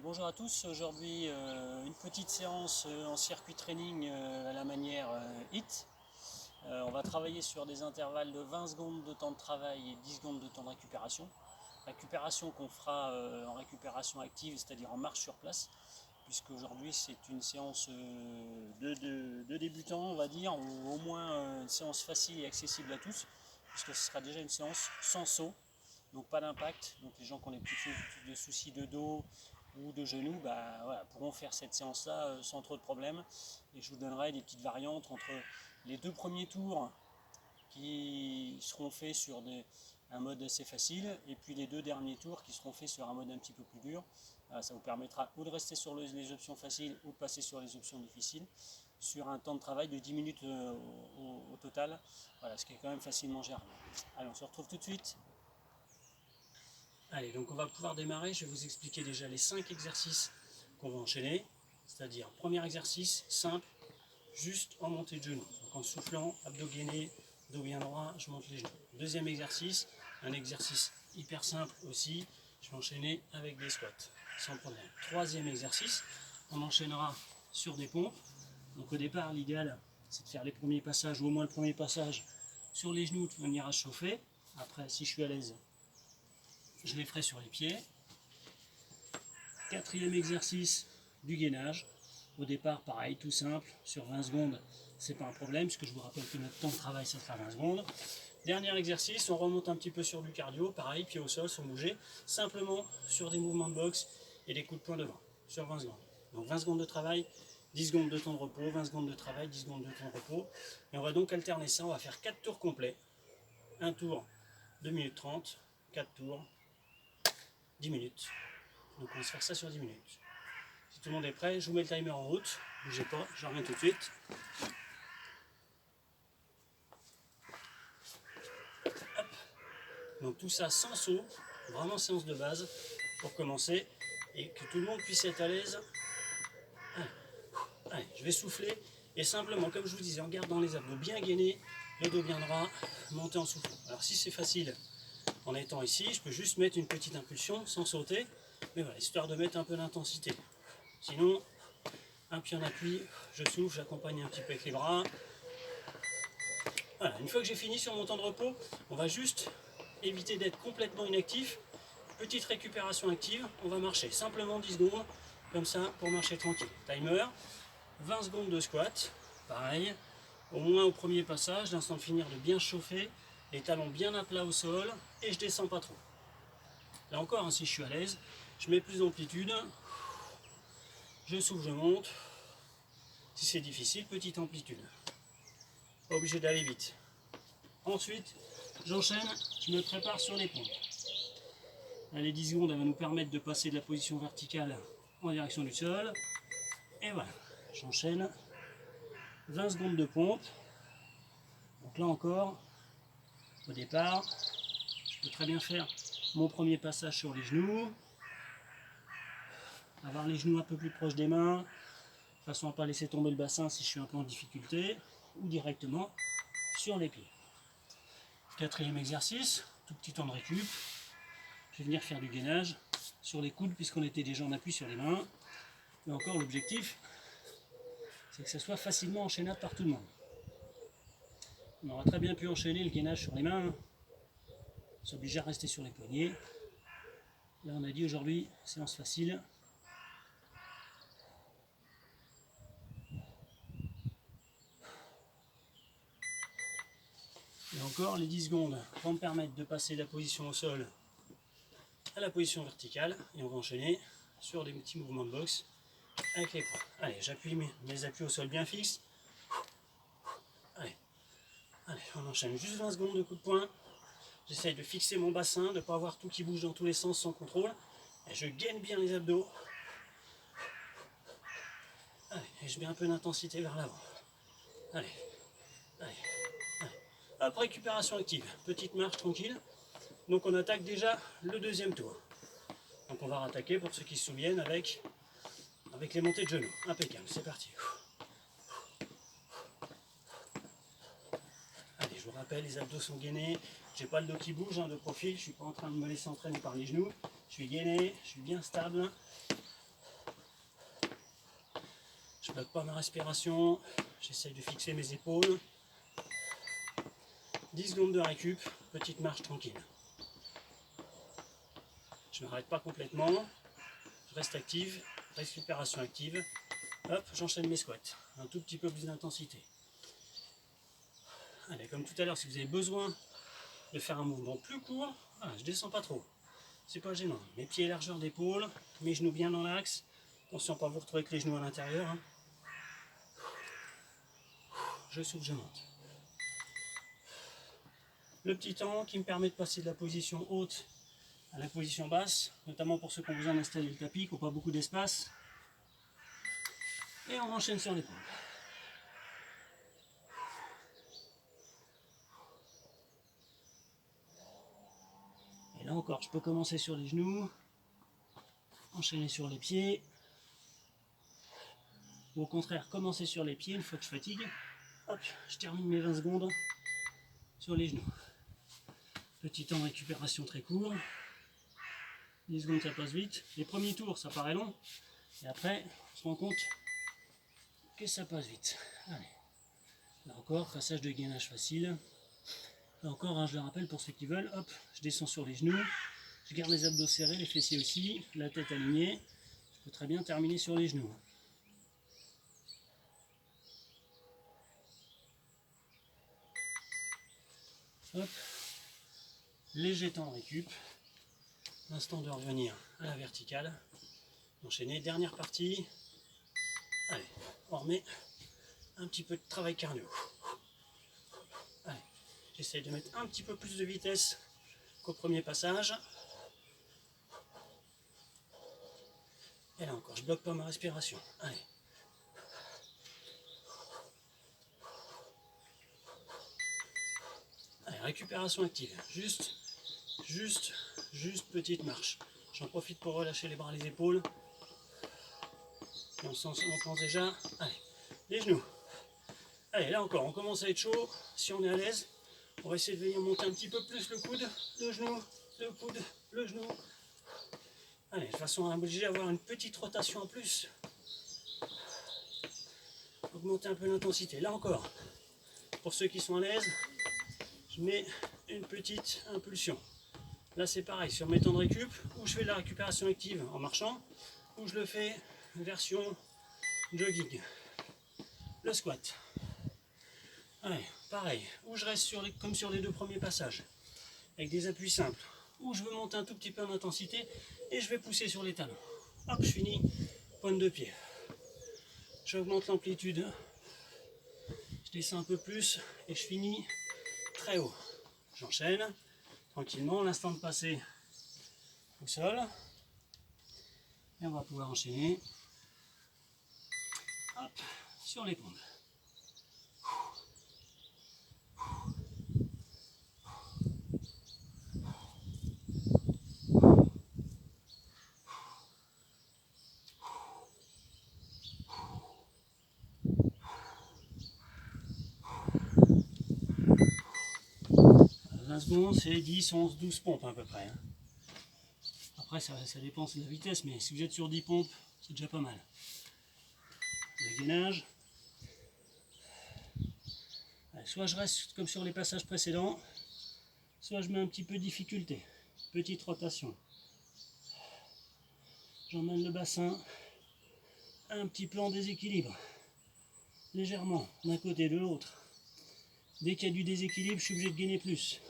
Bonjour à tous, aujourd'hui une petite séance en circuit training à la manière HIIT. On va travailler sur des intervalles de 20 secondes de temps de travail et 10 secondes de temps de récupération. Récupération qu'on fera en récupération active, c'est-à-dire en marche sur place, puisque aujourd'hui c'est une séance de débutants, on va dire, ou au moins une séance facile et accessible à tous, puisque ce sera déjà une séance sans saut. Donc pas d'impact, donc les gens qui ont des plus de soucis de dos ou de genoux voilà, pourront faire cette séance là sans trop de problèmes, et je vous donnerai des petites variantes entre les deux premiers tours qui seront faits sur un mode assez facile et puis les deux derniers tours qui seront faits sur un mode un petit peu plus dur. Ça vous permettra ou de rester sur les options faciles ou de passer sur les options difficiles sur un temps de travail de 10 minutes au total, voilà, ce qui est quand même facilement gérable. Allez, on se retrouve tout de suite. Allez, donc on va pouvoir démarrer. Je vais vous expliquer déjà les 5 exercices qu'on va enchaîner. C'est-à-dire, premier exercice, simple, juste en montée de genoux. Donc en soufflant, abdos gainés, dos bien droit, je monte les genoux. Deuxième exercice, un exercice hyper simple aussi. Je vais enchaîner avec des squats, sans problème. Troisième exercice, on enchaînera sur des pompes. Donc au départ, l'idéal, c'est de faire les premiers passages, ou au moins le premier passage, sur les genoux de manière à chauffer. Après, si je suis à l'aise, je les ferai sur les pieds. Quatrième exercice, du gainage. Au départ, pareil, tout simple, sur 20 secondes, c'est pas un problème, puisque je vous rappelle que notre temps de travail, ça sera 20 secondes. Dernier exercice, on remonte un petit peu sur du cardio, pareil, pied au sol, sans bouger, simplement sur des mouvements de boxe et des coups de poing devant, sur 20 secondes. Donc 20 secondes de travail, 10 secondes de temps de repos, 20 secondes de travail, 10 secondes de temps de repos. Et on va donc alterner ça, on va faire 4 tours complets. Un tour, 2 minutes 30, 4 tours, 10 minutes. Donc on va se faire ça sur 10 minutes. Si tout le monde est prêt, je vous mets le timer en route. Bougez pas, je reviens tout de suite. Hop. Donc tout ça sans saut, vraiment séance de base pour commencer et que tout le monde puisse être à l'aise. Allez, je vais souffler et simplement, comme je vous disais, en gardant les abdos bien gainés, le dos bien droit, monter en soufflant. Alors si c'est facile, en étant ici, je peux juste mettre une petite impulsion sans sauter, mais voilà, histoire de mettre un peu d'intensité. Sinon, un pied en appui, je souffle, j'accompagne un petit peu avec les bras. Voilà, une fois que j'ai fini sur mon temps de repos, on va juste éviter d'être complètement inactif. Petite récupération active, on va marcher simplement 10 secondes, comme ça, pour marcher tranquille. Timer, 20 secondes de squat, pareil, au moins au premier passage, l'instant de finir de bien chauffer, les talons bien à plat au sol, et je descends pas trop. Là encore, si je suis à l'aise, je mets plus d'amplitude, je souffle, je monte. Si c'est difficile, petite amplitude. Pas obligé d'aller vite. Ensuite, j'enchaîne, je me prépare sur les pompes. Là, les 10 secondes, elles vont nous permettre de passer de la position verticale en direction du sol. Et voilà, j'enchaîne. 20 secondes de pompe. Donc là encore, au départ, je peux très bien faire mon premier passage sur les genoux. Avoir les genoux un peu plus proches des mains, de façon à ne pas laisser tomber le bassin si je suis un peu en difficulté, ou directement sur les pieds. Quatrième exercice, tout petit temps de récup. Je vais venir faire du gainage sur les coudes puisqu'on était déjà en appui sur les mains. Mais encore, l'objectif, c'est que ça soit facilement enchaînable par tout le monde. On aurait très bien pu enchaîner le gainage sur les mains, s'obliger à rester sur les poignets. Là, on a dit aujourd'hui, séance facile. Et encore, les 10 secondes vont me permettre de passer de la position au sol à la position verticale. Et on va enchaîner sur des petits mouvements de boxe avec les bras. Allez, j'appuie mes appuis au sol bien fixes. Allez, on enchaîne juste 20 secondes de coups de poing. J'essaye de fixer mon bassin, de ne pas avoir tout qui bouge dans tous les sens sans contrôle. Et je gaine bien les abdos. Allez, et je mets un peu d'intensité vers l'avant. Allez, allez, allez. Hop, récupération active. Petite marche tranquille. Donc on attaque déjà le deuxième tour. Donc on va rattaquer, pour ceux qui se souviennent, avec les montées de genoux. Impeccable, c'est parti. Allez, je vous rappelle, les abdos sont gainés. J'ai pas le dos qui bouge de profil, je suis pas en train de me laisser entraîner par les genoux. Je suis gainé, je suis bien stable. Je bloque pas ma respiration, j'essaye de fixer mes épaules. 10 secondes de récup, petite marche tranquille. Je ne m'arrête pas complètement, je reste active, récupération active. Hop, j'enchaîne mes squats, un tout petit peu plus d'intensité. Allez, comme tout à l'heure, si vous avez besoin de faire un mouvement plus court, je descends pas trop, c'est pas gênant. Mes pieds largeur d'épaule, mes genoux bien dans l'axe. Attention, pas vous retrouver avec les genoux à l'intérieur. Je souffle, je monte. Le petit temps qui me permet de passer de la position haute à la position basse, notamment pour ceux qui ont besoin d'installer le tapis, qui n'ont pas beaucoup d'espace. Et on enchaîne sur l'épaule. Et là encore, je peux commencer sur les genoux, enchaîner sur les pieds, ou au contraire, commencer sur les pieds une fois que je fatigue. Hop, je termine mes 20 secondes sur les genoux. Petit temps de récupération très court. 10 secondes, ça passe vite. Les premiers tours, ça paraît long. Et après, on se rend compte que ça passe vite. Allez. Là encore, passage de gainage facile. Là encore, je le rappelle pour ceux qui veulent, hop, je descends sur les genoux. Je garde les abdos serrés, les fessiers aussi, la tête alignée. Je peux très bien terminer sur les genoux. Hop. Léger temps de récup. L'instant de revenir à la verticale. Enchaîner, dernière partie. Allez, on remet un petit peu de travail cardio. Allez, j'essaye de mettre un petit peu plus de vitesse qu'au premier passage. Et là encore, je bloque pas ma respiration. Allez. Allez, récupération active. Juste petite marche. J'en profite pour relâcher les bras, les épaules. Et on pense déjà. Allez, les genoux. Allez, là encore, on commence à être chaud. Si on est à l'aise, on va essayer de venir monter un petit peu plus le coude, le genou, le coude, le genou. Allez, de façon à obliger à avoir une petite rotation en plus. Augmenter un peu l'intensité. Là encore, pour ceux qui sont à l'aise, je mets une petite impulsion. Là c'est pareil, sur mes temps de récup, où je fais de la récupération active en marchant, ou je le fais version jogging. Le squat. Allez, pareil, où je reste comme sur les deux premiers passages, avec des appuis simples, où je veux monter un tout petit peu en intensité, et je vais pousser sur les talons. Hop, je finis, pointe de pied. J'augmente l'amplitude, je descends un peu plus, et je finis très haut. J'enchaîne. Tranquillement, l'instant de passer au sol. Et on va pouvoir enchaîner. Hop, sur les pompes. Secondes, c'est 10, 11, 12 pompes à peu près. Après, ça dépend de la vitesse, mais si vous êtes sur 10 pompes, c'est déjà pas mal. Le gainage. Allez, soit je reste comme sur les passages précédents, soit je mets un petit peu de difficulté. Petite rotation. J'emmène le bassin un petit peu en déséquilibre. Légèrement, d'un côté et de l'autre. Dès qu'il y a du déséquilibre, je suis obligé de gainer plus.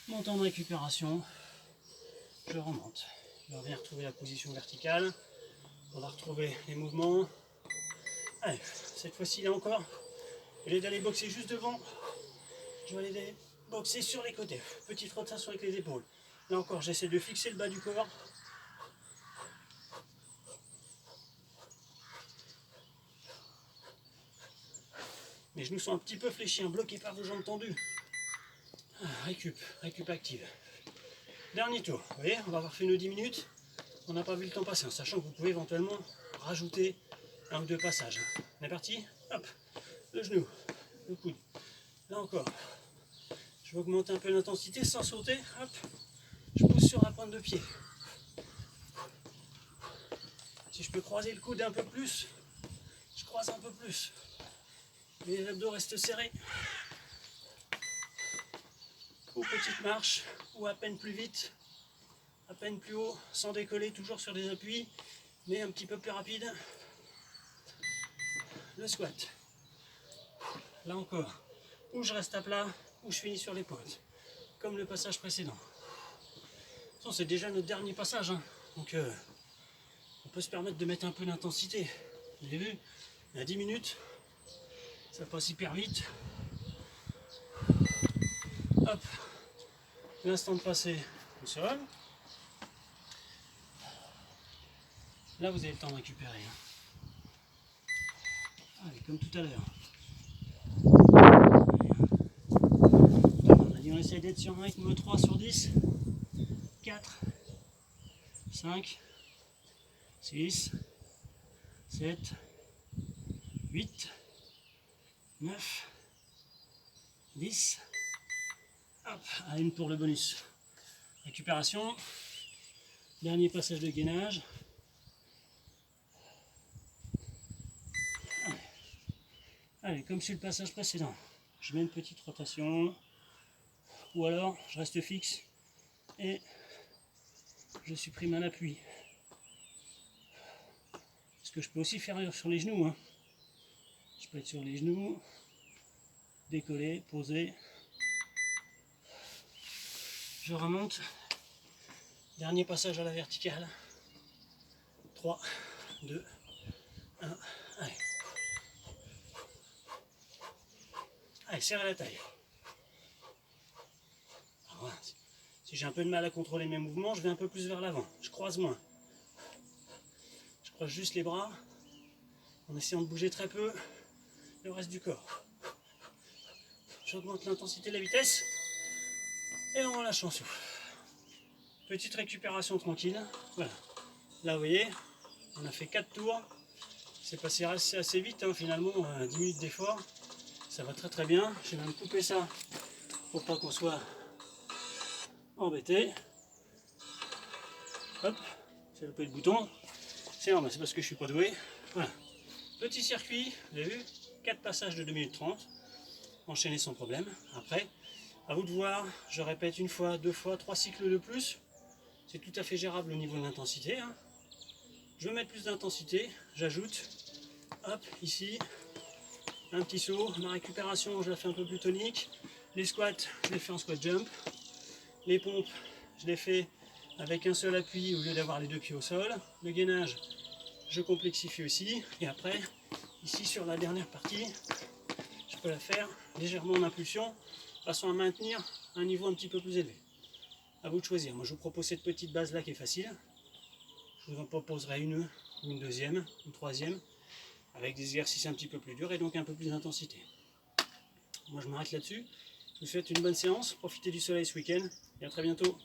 Mon temps de récupération, je remonte. Je reviens retrouver la position verticale. On va retrouver les mouvements. Allez, cette fois-ci là encore, au lieu d'aller boxer juste devant, je vais aller boxer sur les côtés. Petite rotation avec les épaules. Là encore, j'essaie de fixer le bas du corps. Mes genoux sont un petit peu fléchis, bloqués par vos jambes tendues. Récup active. Dernier tour, vous voyez, on va avoir fait nos 10 minutes, on n'a pas vu le temps passer, en sachant que vous pouvez éventuellement rajouter un ou deux passages. On est parti, hop, le genou, le coude, là encore, je vais augmenter un peu l'intensité sans sauter, hop, je pousse sur la pointe de pied. Si je peux croiser le coude un peu plus, je croise un peu plus. Mais les abdos restent serrés. Ou petite marche, ou à peine plus vite, à peine plus haut, sans décoller, toujours sur des appuis, mais un petit peu plus rapide. Le squat. Là encore, ou je reste à plat, ou je finis sur les potes, comme le passage précédent. C'est déjà notre dernier passage, hein. Donc on peut se permettre de mettre un peu d'intensité. Vous avez vu, il y a 10 minutes, ça passe hyper vite. Hop, l'instant de passer au sol. Là vous avez le temps de récupérer. Allez, comme tout à l'heure. On a dit on essaye d'être sur un rythme 3 sur 10. 4, 5, 6, 7, 8, 9, 10. Hop, à une pour le bonus. Récupération. Dernier passage de gainage. Allez, comme sur le passage précédent. Je mets une petite rotation. Ou alors, je reste fixe et je supprime un appui. Ce que je peux aussi faire sur les genoux. Hein. Je peux être sur les genoux, décoller, poser. Je remonte. Dernier passage à la verticale. 3, 2, 1. Allez. Allez, serrez la taille. Voilà. Si j'ai un peu de mal à contrôler mes mouvements, je vais un peu plus vers l'avant. Je croise moins. Je croise juste les bras en essayant de bouger très peu le reste du corps. J'augmente l'intensité de la vitesse et on relâche en souffle. Petite récupération tranquille. Voilà. Là, vous voyez, on a fait 4 tours. C'est passé assez vite, hein, finalement, 10 minutes d'effort. Ça va très très bien. J'ai même coupé ça pour pas qu'on soit embêté. Hop, j'ai loupé le bouton. C'est normal, c'est parce que je suis pas doué. Voilà. Petit circuit, vous avez vu, 4 passages de 2 minutes 30. Enchaîner sans problème. Après, à vous de voir, je répète une fois, 2 fois, 3 cycles de plus. C'est tout à fait gérable au niveau de l'intensité. Hein. Je veux mettre plus d'intensité, j'ajoute, hop, ici, un petit saut. Ma récupération, je la fais un peu plus tonique. Les squats, je les fais en squat jump. Les pompes, je les fais avec un seul appui au lieu d'avoir les deux pieds au sol. Le gainage, je complexifie aussi. Et après, ici sur la dernière partie, je peux la faire légèrement en impulsion, de façon à maintenir un niveau un petit peu plus élevé. À vous de choisir. Moi, je vous propose cette petite base là qui est facile. Je vous en proposerai une deuxième, une troisième, avec des exercices un petit peu plus durs et donc un peu plus d'intensité. Moi, je m'arrête là-dessus. Je vous souhaite une bonne séance. Profitez du soleil ce week-end et à très bientôt.